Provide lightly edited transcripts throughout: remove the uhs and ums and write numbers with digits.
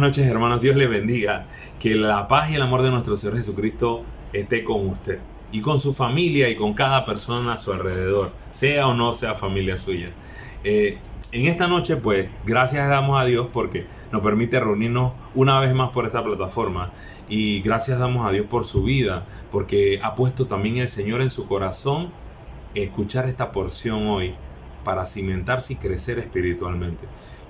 buenas noches, hermanos. Dios les bendiga. Que la paz y el amor de nuestro Señor Jesucristo esté con usted y con su familia y con cada persona a su alrededor, sea o no sea familia suya. En esta noche, pues, gracias damos a Dios porque nos permite reunirnos una vez más por esta plataforma. Y gracias damos a Dios por su vida, porque ha puesto también el Señor en su corazón escuchar esta porción hoy para cimentarse y crecer espiritualmente.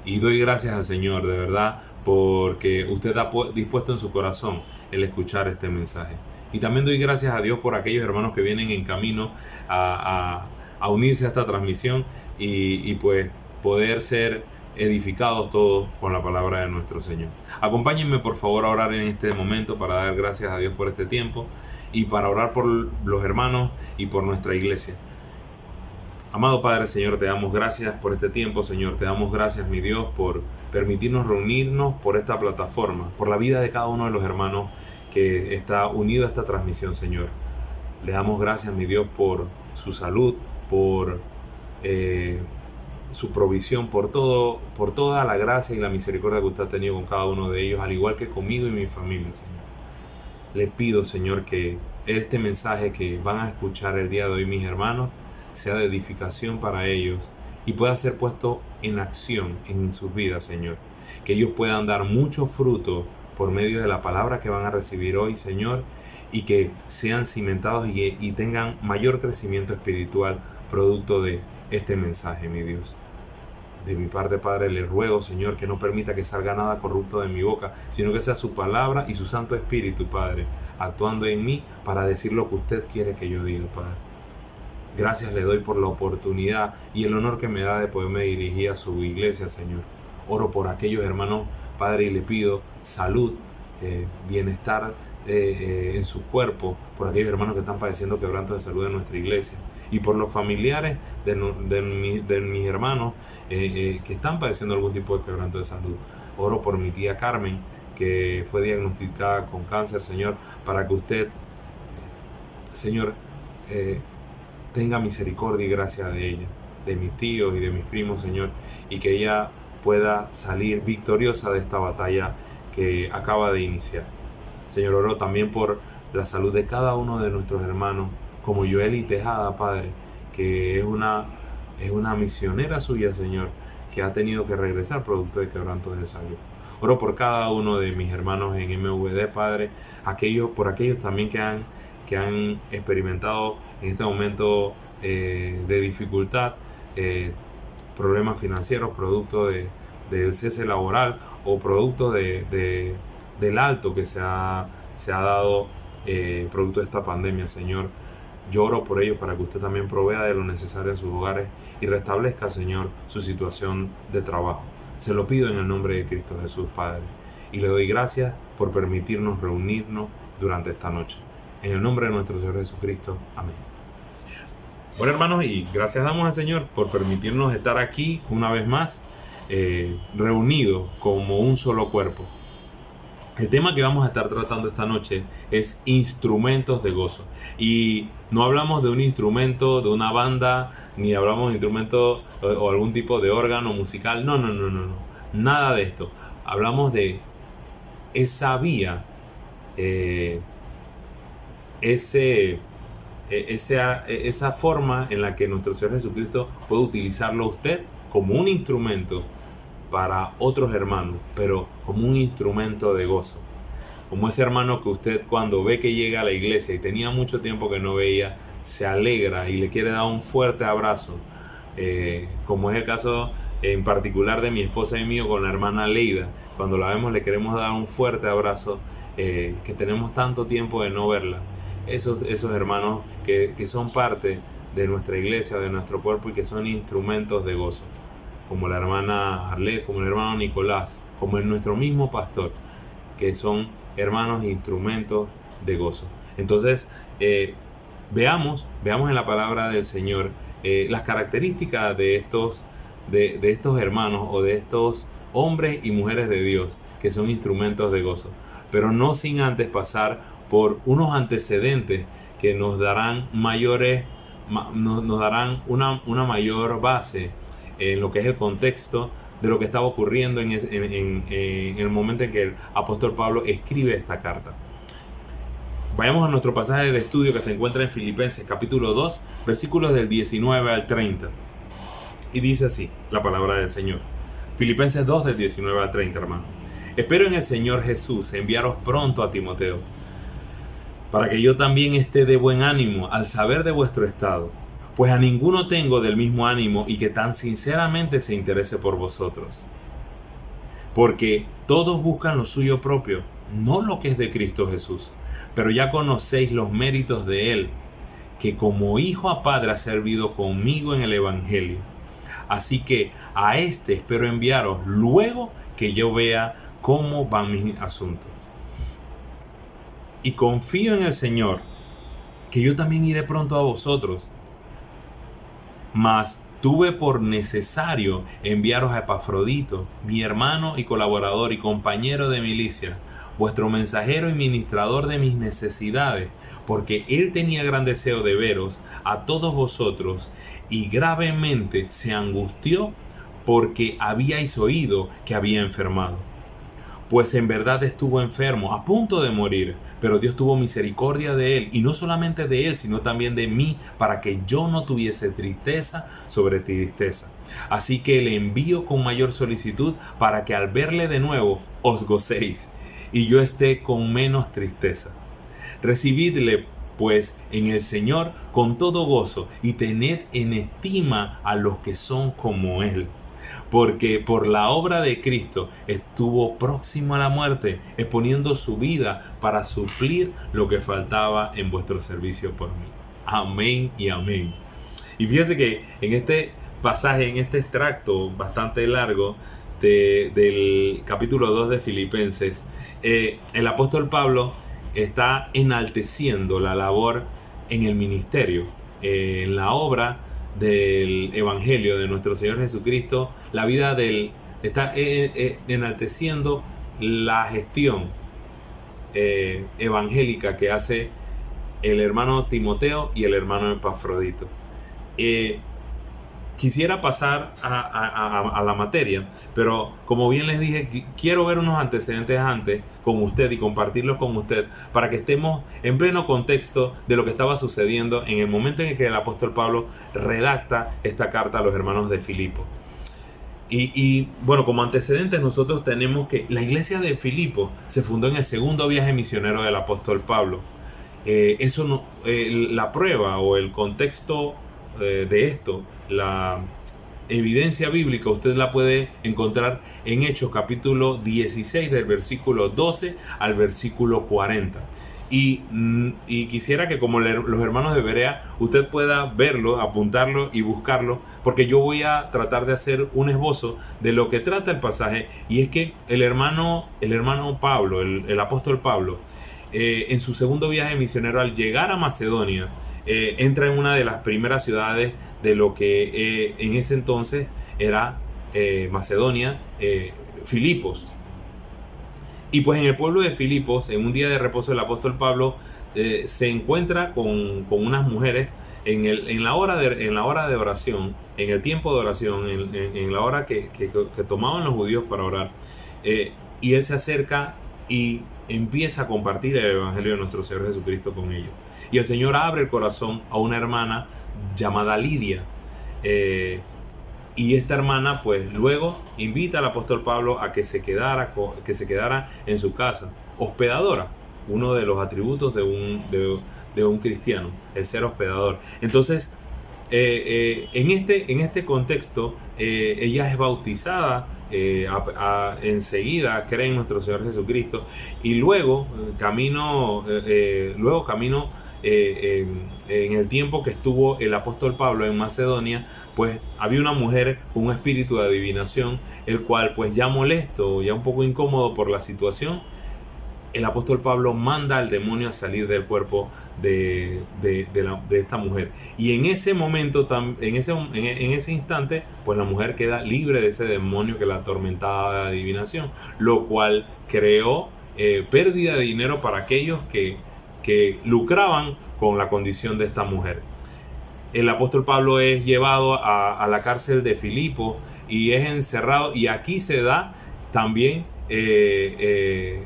Y doy gracias al Señor, de verdad, porque usted ha dispuesto en su corazón el escuchar este mensaje. Y también doy gracias a Dios por aquellos hermanos que vienen en camino a unirse a esta transmisión y pues poder ser edificados todos con la palabra de nuestro Señor. Acompáñenme por favor a orar en este momento para dar gracias a Dios por este tiempo y para orar por los hermanos y por nuestra iglesia. Amado Padre, Señor, te damos gracias por este tiempo, Señor. Te damos gracias, mi Dios, por permitirnos reunirnos por esta plataforma, por la vida de cada uno de los hermanos que está unido a esta transmisión, Señor. Le damos gracias, mi Dios, por su salud, por su provisión, por toda la gracia y la misericordia que usted ha tenido con cada uno de ellos, al igual que conmigo y mi familia, Señor. Les pido, Señor, que este mensaje que van a escuchar el día de hoy mis hermanos sea de edificación para ellos y pueda ser puesto en acción en sus vidas, Señor. Que ellos puedan dar mucho fruto por medio de la palabra que van a recibir hoy, Señor, y que sean cimentados y tengan mayor crecimiento espiritual producto de este mensaje, mi Dios. De mi parte, Padre, le ruego, Señor, que no permita que salga nada corrupto de mi boca, sino que sea su palabra y su Santo Espíritu, Padre, actuando en mí para decir lo que usted quiere que yo diga, Padre. Gracias le doy por la oportunidad y el honor que me da de poderme dirigir a su iglesia, Señor. Oro por aquellos hermanos, Padre, y le pido salud, bienestar en su cuerpo, por aquellos hermanos que están padeciendo quebrantos de salud en nuestra iglesia. Y por los familiares de mis hermanos que están padeciendo algún tipo de quebranto de salud. Oro por mi tía Carmen, que fue diagnosticada con cáncer, Señor, para que usted, Señor, tenga misericordia y gracia de ella, de mis tíos y de mis primos, Señor, y que ella pueda salir victoriosa de esta batalla que acaba de iniciar. Señor, oro también por la salud de cada uno de nuestros hermanos, como Joely Tejada, Padre, que es una misionera suya, Señor, que ha tenido que regresar producto de quebrantos de salud. Oro por cada uno de mis hermanos en MVD, Padre, por aquellos también que han experimentado en este momento de dificultad, problemas financieros, producto del cese laboral o producto del alto que se ha dado producto de esta pandemia, Señor. Yo oro por ellos para que usted también provea de lo necesario en sus hogares y restablezca, Señor, su situación de trabajo. Se lo pido en el nombre de Cristo Jesús, Padre. Y le doy gracias por permitirnos reunirnos durante esta noche. En el nombre de nuestro Señor Jesucristo. Amén. Bueno, hermanos, y gracias damos al Señor por permitirnos estar aquí una vez más, reunidos como un solo cuerpo. El tema que vamos a estar tratando esta noche es instrumentos de gozo. Y no hablamos de un instrumento, de una banda, ni hablamos de instrumento o algún tipo de órgano musical. No. Nada de esto. Hablamos de esa vía, esa forma en la que nuestro Señor Jesucristo puede utilizarlo a usted como un instrumento para otros hermanos, pero como un instrumento de gozo. Como ese hermano que usted cuando ve que llega a la iglesia y tenía mucho tiempo que no veía, se alegra y le quiere dar un fuerte abrazo. Como es el caso en particular de mi esposa y mío con la hermana Leida. Cuando la vemos le queremos dar un fuerte abrazo, que tenemos tanto tiempo de no verla. Esos hermanos que son parte de nuestra iglesia, de nuestro cuerpo y que son instrumentos de gozo. Como la hermana Arlette, como el hermano Nicolás, como nuestro mismo pastor, que son hermanos e instrumentos de gozo. Entonces, veamos en la palabra del Señor las características de estos hermanos o de estos hombres y mujeres de Dios que son instrumentos de gozo, pero no sin antes pasar por unos antecedentes que nos darán una mayor base en lo que es el contexto de lo que estaba ocurriendo en el momento en que el apóstol Pablo escribe esta carta. Vayamos a nuestro pasaje de estudio que se encuentra en Filipenses capítulo 2, versículos del 19 al 30. Y dice así la palabra del Señor. Filipenses 2 del 19 al 30, hermano. Espero en el Señor Jesús enviaros pronto a Timoteo, para que yo también esté de buen ánimo al saber de vuestro estado, pues a ninguno tengo del mismo ánimo y que tan sinceramente se interese por vosotros. Porque todos buscan lo suyo propio, no lo que es de Cristo Jesús, pero ya conocéis los méritos de Él, que como hijo a padre ha servido conmigo en el Evangelio. Así que a este espero enviaros luego que yo vea cómo van mis asuntos. Y confío en el Señor, que yo también iré pronto a vosotros. Mas tuve por necesario enviaros a Epafrodito, mi hermano y colaborador y compañero de milicia, vuestro mensajero y ministrador de mis necesidades, porque él tenía gran deseo de veros a todos vosotros y gravemente se angustió porque habíais oído que había enfermado. Pues en verdad estuvo enfermo, a punto de morir, pero Dios tuvo misericordia de él, y no solamente de él, sino también de mí, para que yo no tuviese tristeza sobre tristeza. Así que le envío con mayor solicitud, para que al verle de nuevo os gocéis, y yo esté con menos tristeza. Recibidle pues en el Señor con todo gozo, y tened en estima a los que son como él. Porque por la obra de Cristo estuvo próximo a la muerte, exponiendo su vida para suplir lo que faltaba en vuestro servicio por mí. Amén y amén. Y fíjense que en este pasaje, en este extracto bastante largo del capítulo 2 de Filipenses, el apóstol Pablo está enalteciendo la labor en el ministerio, en la obra del Evangelio de nuestro Señor Jesucristo. La vida está enalteciendo la gestión evangélica que hace el hermano Timoteo y el hermano Epafrodito. Quisiera pasar a la materia, pero como bien les dije, quiero ver unos antecedentes antes con usted y compartirlos con usted para que estemos en pleno contexto de lo que estaba sucediendo en el momento en el que el apóstol Pablo redacta esta carta a los hermanos de Filipo. Y bueno, como antecedentes nosotros tenemos que la iglesia de Filipo se fundó en el segundo viaje misionero del apóstol Pablo. La prueba o el contexto de esto, la evidencia bíblica, usted la puede encontrar en Hechos capítulo 16 del versículo 12 al versículo 40. Y quisiera que como los hermanos de Berea, usted pueda verlo, apuntarlo y buscarlo, porque yo voy a tratar de hacer un esbozo de lo que trata el pasaje. Y es que el hermano Pablo, el apóstol Pablo, en su segundo viaje misionero, al llegar a Macedonia, entra en una de las primeras ciudades de lo que en ese entonces era Macedonia, Filipos. Y pues en el pueblo de Filipos, en un día de reposo, el apóstol Pablo se encuentra con unas mujeres en la hora de oración, en el tiempo de oración, en la hora que tomaban los judíos para orar. Y él se acerca y empieza a compartir el evangelio de nuestro Señor Jesucristo con ellos. Y el Señor abre el corazón a una hermana llamada Lidia. Y esta hermana pues luego invita al apóstol Pablo a que se quedara en su casa, hospedadora, uno de los atributos de un cristiano, el ser hospedador. Entonces, en este contexto, ella es bautizada, enseguida cree en nuestro Señor Jesucristo, y luego camino en el tiempo que estuvo el apóstol Pablo en Macedonia, pues había una mujer con un espíritu de adivinación, el cual pues ya molesto, ya un poco incómodo por la situación, el apóstol Pablo manda al demonio a salir del cuerpo de esta mujer. Y en ese momento, en ese instante, pues la mujer queda libre de ese demonio que la atormentaba de adivinación, lo cual creó pérdida de dinero para aquellos que lucraban con la condición de esta mujer. el apóstol Pablo es llevado a la cárcel de Filipos y es encerrado, y aquí se da también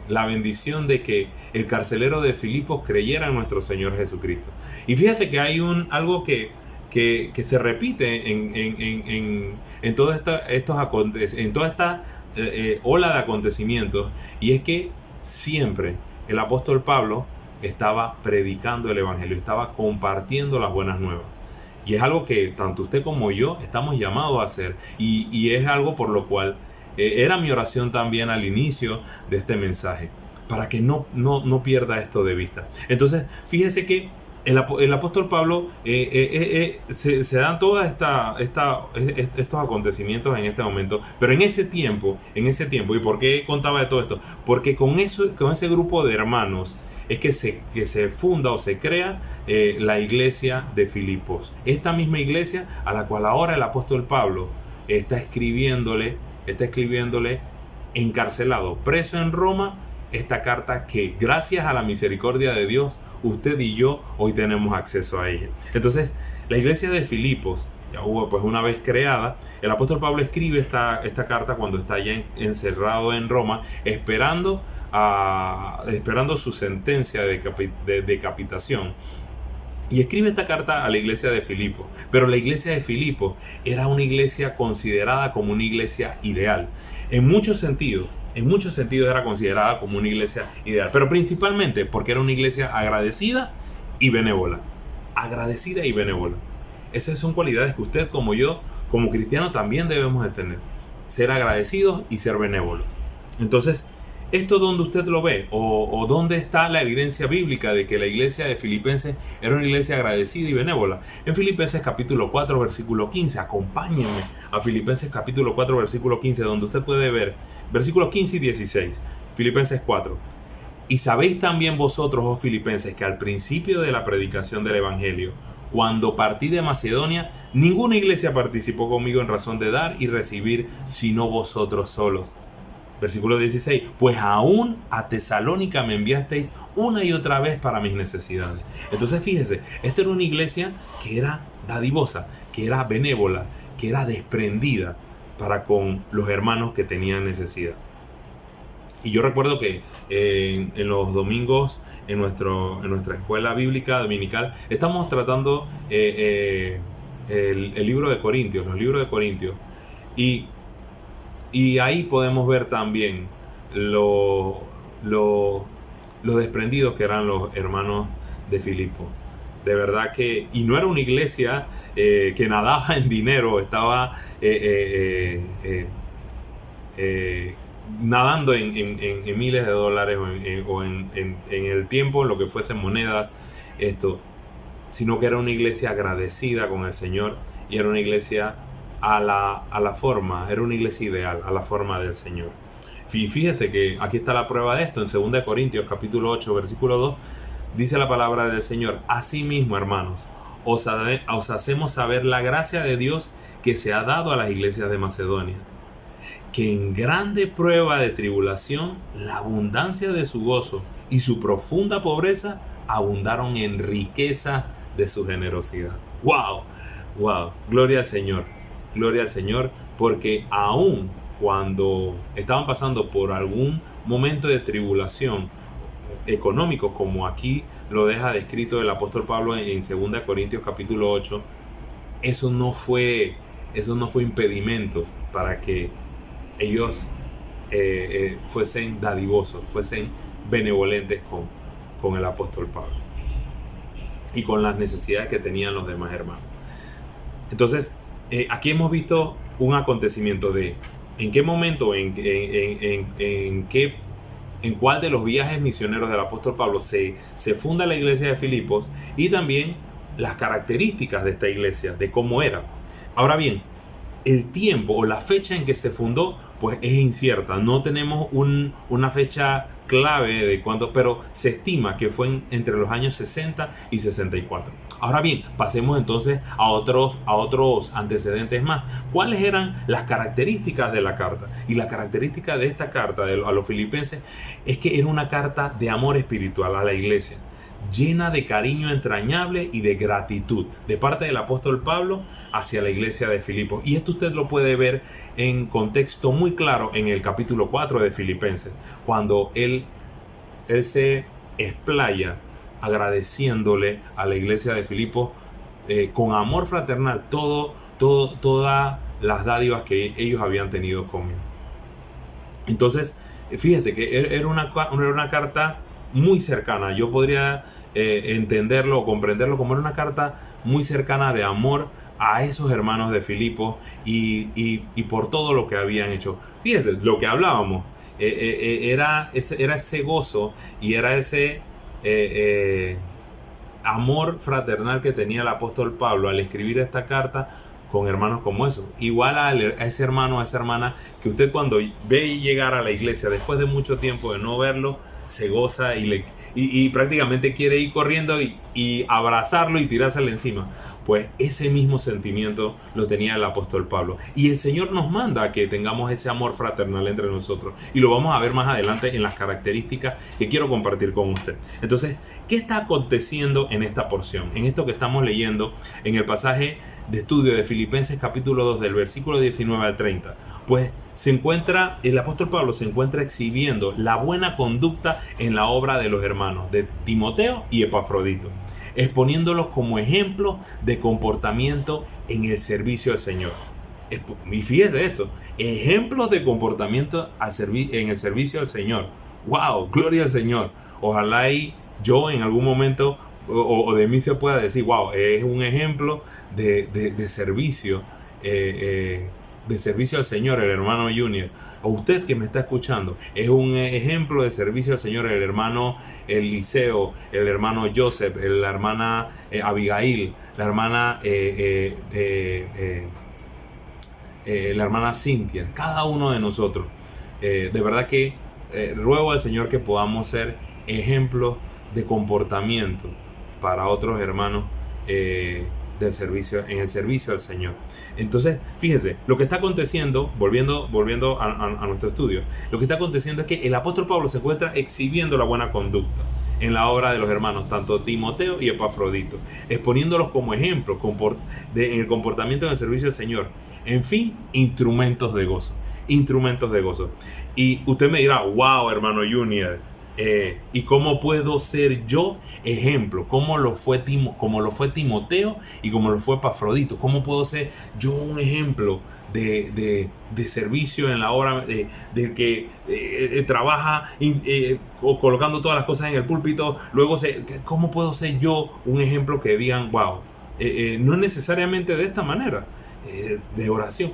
la bendición de que el carcelero de Filipos creyera en nuestro Señor Jesucristo. Y fíjese que hay algo que se repite en toda esta ola de acontecimientos, y es que siempre el apóstol Pablo estaba predicando el evangelio, estaba compartiendo las buenas nuevas. Y es algo que tanto usted como yo estamos llamados a hacer, y es algo por lo cual era mi oración también al inicio de este mensaje, para que no pierda esto de vista. Entonces, fíjese que el apóstol Pablo se dan todos estos acontecimientos en este momento, pero en ese tiempo, ¿y por qué contaba de todo esto? Porque con ese grupo de hermanos es que se funda o se crea la iglesia de Filipos. Esta misma iglesia a la cual ahora el apóstol Pablo está escribiéndole encarcelado, preso en Roma, esta carta que gracias a la misericordia de Dios, usted y yo hoy tenemos acceso a ella. Entonces, la iglesia de Filipos, ya hubo pues una vez creada, el apóstol Pablo escribe esta carta cuando está ya encerrado en Roma, esperando su sentencia de decapitación. Y escribe esta carta a la iglesia de Filipos. Pero la iglesia de Filipos era una iglesia considerada como una iglesia ideal. En muchos sentidos era considerada como una iglesia ideal. Pero principalmente porque era una iglesia agradecida y benévola. Agradecida y benévola. Esas son cualidades que usted como yo, como cristiano, también debemos de tener. Ser agradecidos y ser benévolos. Entonces, ¿esto dónde usted lo ve? ¿O dónde está la evidencia bíblica de que la iglesia de Filipenses era una iglesia agradecida y benévola? En Filipenses capítulo 4, versículo 15. Acompáñenme a Filipenses capítulo 4, versículo 15, donde usted puede ver versículos 15 y 16. Filipenses 4. Y sabéis también vosotros, oh filipenses, que al principio de la predicación del evangelio, cuando partí de Macedonia, ninguna iglesia participó conmigo en razón de dar y recibir, sino vosotros solos. Versículo 16, pues aún a Tesalónica me enviasteis una y otra vez para mis necesidades. Entonces fíjese, esta era una iglesia que era dadivosa, que era benévola, que era desprendida para con los hermanos que tenían necesidad. Y yo recuerdo que en los domingos, en nuestra escuela bíblica dominical, estamos tratando el libro de Corintios, los libros de Corintios. Y ahí podemos ver también lo desprendidos que eran los hermanos de Filipos. De verdad que, y no era una iglesia que nadaba en dinero, estaba nadando en miles de dólares o en el tiempo, en lo que fuesen monedas, sino que era una iglesia agradecida con el Señor, y era una iglesia a la forma, era una iglesia ideal, a la forma del Señor. Y fíjese que aquí está la prueba de esto, en 2 Corintios capítulo 8, versículo 2, dice la palabra del Señor: asimismo, hermanos, os hacemos saber la gracia de Dios que se ha dado a las iglesias de Macedonia, que en grande prueba de tribulación, la abundancia de su gozo y su profunda pobreza abundaron en riqueza de su generosidad. ¡Wow! ¡Wow! Gloria al Señor. Gloria al Señor, porque aún cuando estaban pasando por algún momento de tribulación económico, como aquí lo deja descrito el apóstol Pablo en 2 Corintios capítulo 8, eso no fue impedimento para que ellos fuesen dadivosos, fuesen benevolentes con el apóstol Pablo y con las necesidades que tenían los demás hermanos. Entonces, aquí hemos visto un acontecimiento de en qué momento, en cuál de los viajes misioneros del apóstol Pablo se funda la iglesia de Filipos, y también las características de esta iglesia, de cómo era. Ahora bien, el tiempo o la fecha en que se fundó pues es incierta, no tenemos una fecha clave de cuándo, pero se estima que fue entre los años 60 y 64. Ahora bien, pasemos entonces a otros antecedentes más. ¿Cuáles eran las características de la carta? Y la característica de esta carta a los filipenses es que era una carta de amor espiritual a la iglesia, llena de cariño entrañable y de gratitud de parte del apóstol Pablo hacia la iglesia de Filipos. Y esto usted lo puede ver en contexto muy claro en el capítulo 4 de Filipenses, cuando él se explaya agradeciéndole a la iglesia de Filipos con amor fraternal todas las dádivas que ellos habían tenido con él. Entonces, fíjese que era una carta muy cercana. Yo podría entenderlo o comprenderlo como era una carta muy cercana de amor a esos hermanos de Filipos y por todo lo que habían hecho. Fíjese, lo que hablábamos era ese gozo y era ese amor fraternal que tenía el apóstol Pablo al escribir esta carta con hermanos como esos. Igual a ese hermano, a esa hermana que usted cuando ve llegar a la iglesia después de mucho tiempo de no verlo, se goza y prácticamente quiere ir corriendo y abrazarlo y tirárselo encima. Pues ese mismo sentimiento lo tenía el apóstol Pablo. Y el Señor nos manda a que tengamos ese amor fraternal entre nosotros. Y lo vamos a ver más adelante en las características que quiero compartir con usted. Entonces, ¿qué está aconteciendo en esta porción? En esto que estamos leyendo en el pasaje de estudio de Filipenses capítulo 2 del versículo 19 al 30. Pues el apóstol Pablo se encuentra exhibiendo la buena conducta en la obra de los hermanos de Timoteo y Epafrodito, exponiéndolos como ejemplo de comportamiento en el servicio al Señor. Y fíjese esto, ejemplos de comportamiento en el servicio al Señor. ¡Wow! Gloria al Señor. Ojalá y yo en algún momento o de mí se pueda decir, wow, es un ejemplo de servicio, de servicio al Señor, el hermano Junior. O usted que me está escuchando, es un ejemplo de servicio al Señor, el hermano Eliseo, el hermano Joseph, la hermana Abigail, la hermana Cynthia, cada uno de nosotros. De verdad que ruego al Señor que podamos ser ejemplos de comportamiento para otros hermanos en el servicio al Señor. Entonces, fíjense, lo que está aconteciendo, volviendo a nuestro estudio, lo que está aconteciendo es que el apóstol Pablo se encuentra exhibiendo la buena conducta en la obra de los hermanos, tanto Timoteo y Epafrodito, exponiéndolos como ejemplo en el comportamiento en el servicio del Señor. En fin, instrumentos de gozo. Y usted me dirá, wow, hermano Junior, ¿y cómo puedo ser yo ejemplo? Como lo fue Timoteo y como lo fue Epafrodito. ¿Cómo puedo ser yo un ejemplo de servicio en la obra, de que trabaja colocando todas las cosas en el púlpito? Luego, ¿cómo puedo ser yo un ejemplo que digan, wow? No necesariamente de esta manera, de oración.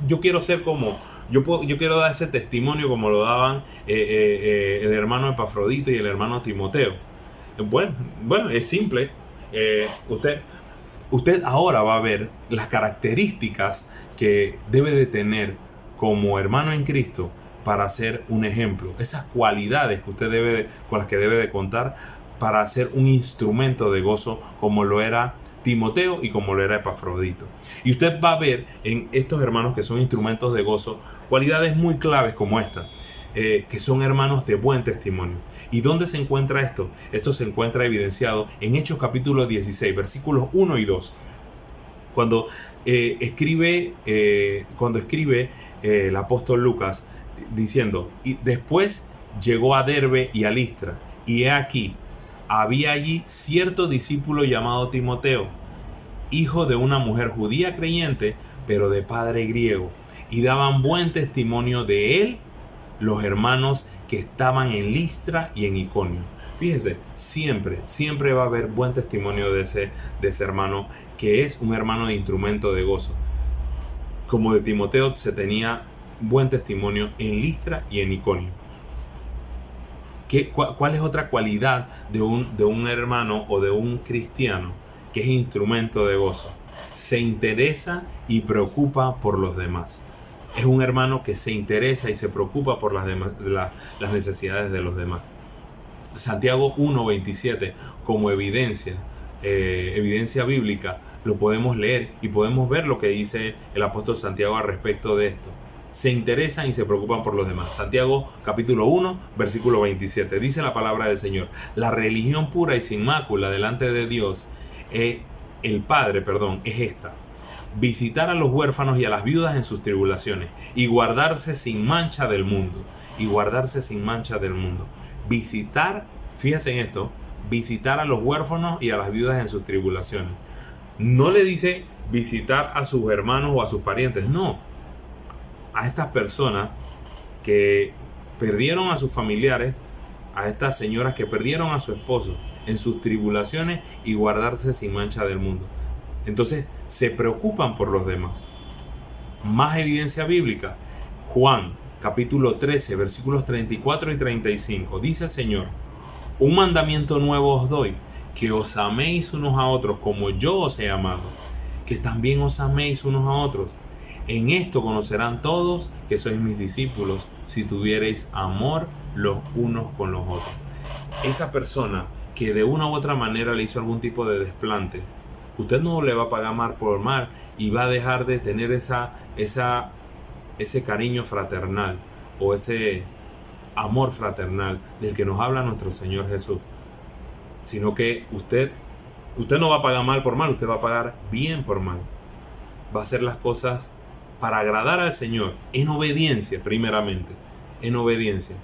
Yo quiero ser como... Yo quiero dar ese testimonio como lo daban el hermano Epafrodito y el hermano Timoteo. Bueno, es simple. Usted ahora va a ver las características que debe de tener como hermano en Cristo para ser un ejemplo. Esas cualidades que con las que debe de contar para ser un instrumento de gozo como lo era Timoteo y como lo era Epafrodito. Y usted va a ver en estos hermanos que son instrumentos de gozo cualidades muy claves como esta, que son hermanos de buen testimonio. ¿Y dónde se encuentra esto? Esto se encuentra evidenciado en Hechos capítulo 16, versículos 1 y 2. Cuando escribe el apóstol Lucas diciendo, y después llegó a Derbe y a Listra, y he aquí, había allí cierto discípulo llamado Timoteo, hijo de una mujer judía creyente, pero de padre griego, y daban buen testimonio de él los hermanos que estaban en Listra y en Iconio. Fíjese, siempre va a haber buen testimonio de ese hermano, que es un hermano de instrumento de gozo. Como de Timoteo se tenía buen testimonio en Listra y en Iconio. ¿Cuál es otra cualidad de un hermano o de un cristiano que es instrumento de gozo? Se interesa y preocupa por los demás. Es un hermano que se interesa y se preocupa por las necesidades de los demás. Santiago 1:27, como evidencia bíblica, lo podemos leer y podemos ver lo que dice el apóstol Santiago al respecto de esto. se interesan y se preocupan por los demás. Santiago capítulo 1, versículo 27. Dice la palabra del Señor: la religión pura y sin mácula delante de Dios, el Padre, es esta: visitar a los huérfanos y a las viudas en sus tribulaciones y guardarse sin mancha del mundo. Y guardarse sin mancha del mundo. Visitar, fíjense en esto, visitar a los huérfanos y a las viudas en sus tribulaciones. No le dice visitar a sus hermanos o a sus parientes, no. A estas personas que perdieron a sus familiares, a estas señoras que perdieron a su esposo en sus tribulaciones y guardarse sin mancha del mundo. Entonces se preocupan por los demás. Más evidencia bíblica. Juan capítulo 13 versículos 34 y 35. Dice el Señor: un mandamiento nuevo os doy, que os améis unos a otros como yo os he amado, que también os améis unos a otros. En esto conocerán todos que sois mis discípulos, si tuviereis amor los unos con los otros. Esa persona que de una u otra manera le hizo algún tipo de desplante, usted no le va a pagar mal por mal y va a dejar de tener ese cariño fraternal o ese amor fraternal del que nos habla nuestro Señor Jesús, sino que usted no va a pagar mal por mal, usted va a pagar bien por mal. Va a hacer las cosas para agradar al Señor, en obediencia primeramente, en obediencia.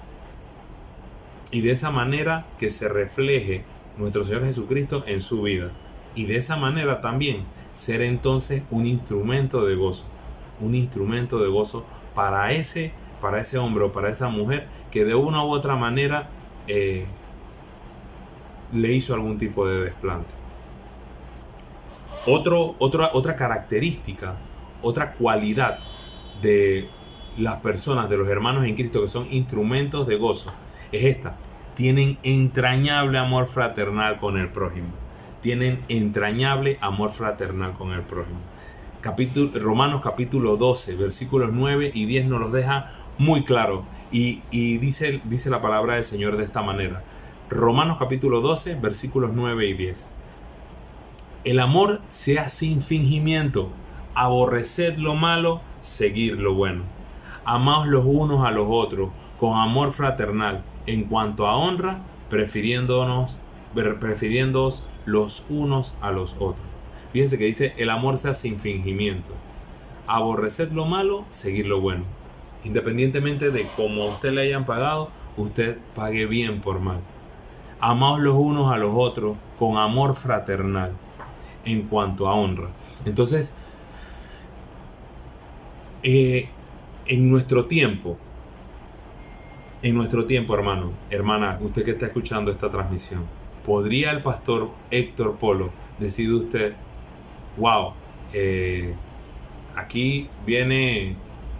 Y de esa manera que se refleje nuestro Señor Jesucristo en su vida. Y de esa manera también ser entonces un instrumento de gozo para ese hombre o para esa mujer que de una u otra manera le hizo algún tipo de desplante. Otra característica, otra cualidad de las personas, de los hermanos en Cristo que son instrumentos de gozo, es esta: tienen entrañable amor fraternal con el prójimo. Tienen entrañable amor fraternal con el prójimo. Romanos capítulo 12, versículos 9 y 10 nos los deja muy claro. Y dice la palabra del Señor de esta manera. Romanos capítulo 12, versículos 9 y 10. El amor sea sin fingimiento. Aborreced lo malo, seguid lo bueno. Amaos los unos a los otros con amor fraternal. En cuanto a honra, prefiriéndoos los unos a los otros. Fíjense que dice: el amor sea sin fingimiento. Aborreced lo malo, seguid lo bueno. Independientemente de cómo a usted le hayan pagado, usted pague bien por mal. Amaos los unos a los otros con amor fraternal en cuanto a honra. Entonces, en nuestro tiempo, hermano, hermana, usted que está escuchando esta transmisión, ¿podría el pastor Héctor Polo decir usted: wow, aquí viene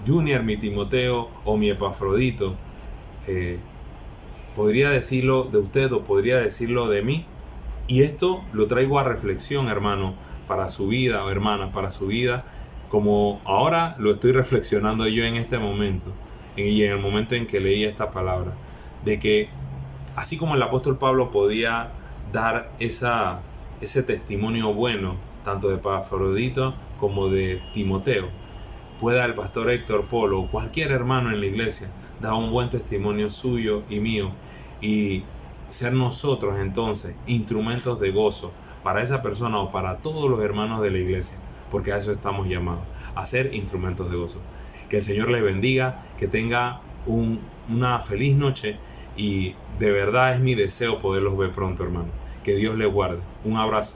Junior, mi Timoteo o mi Epafrodito? ¿Podría decirlo de usted o podría decirlo de mí? Y esto lo traigo a reflexión, hermano, para su vida, o hermana, para su vida, como ahora lo estoy reflexionando yo en este momento, y en el momento en que leí esta palabra, de que así como el apóstol Pablo podía dar ese testimonio bueno, tanto de Epafrodito como de Timoteo, pueda el pastor Héctor Polo o cualquier hermano en la iglesia dar un buen testimonio suyo y mío, y ser nosotros entonces instrumentos de gozo para esa persona o para todos los hermanos de la iglesia, porque a eso estamos llamados, a ser instrumentos de gozo. Que el Señor les bendiga, que tenga una feliz noche, y de verdad es mi deseo poderlos ver pronto, hermano. Que Dios les guarde. Un abrazo.